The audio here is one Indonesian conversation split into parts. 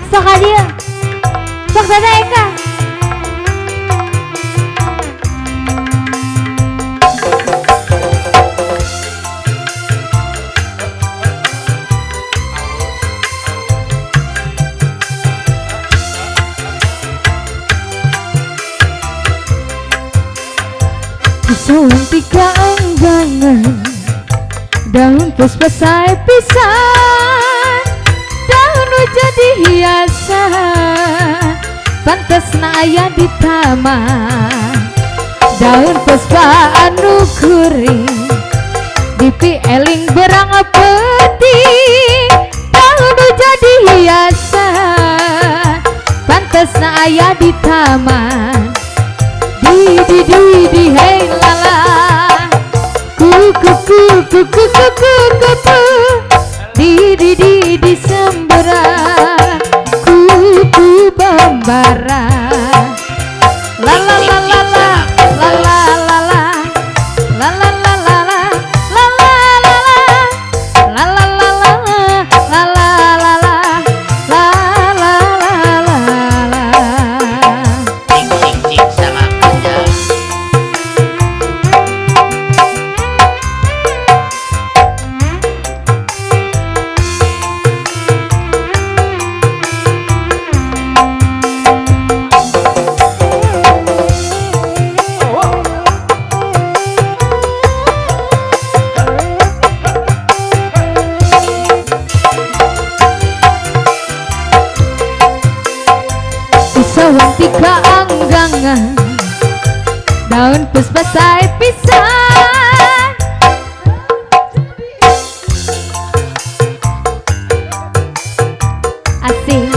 Sok dia, sok Tata Eka. Pisauan tiga enggangan, daun puspa saya pisan, daun jadi hiasan, pantas na aya di taman. Daun puspa anu kuring, dipieling berang peti, daun jadi hiasan, pantas na aya di taman. Di hey lala, kuku kuku kuku kuku kuku, di sembara, kuku bambara, la la la la la la la la la la la la la la la la la la la pisauan tiga anggangan, daun puspa saya pisan, asik.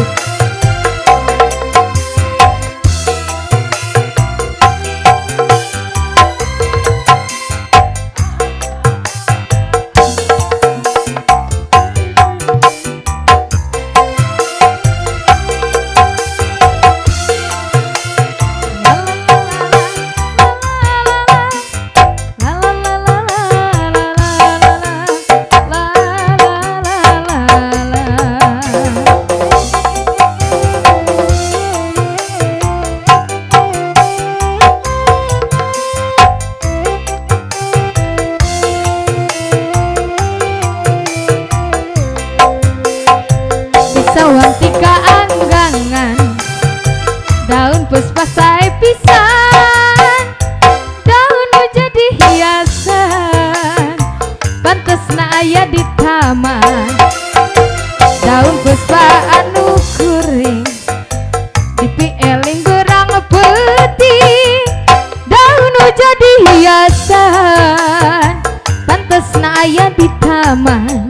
Pisauan tiga anggangan, daun puspa saya pisan, daun jadi hiasan, pantas na aya di taman. Daun puspa anu kuring, dipieling gerang peti, daun jadi hiasan, pantas na aya di taman.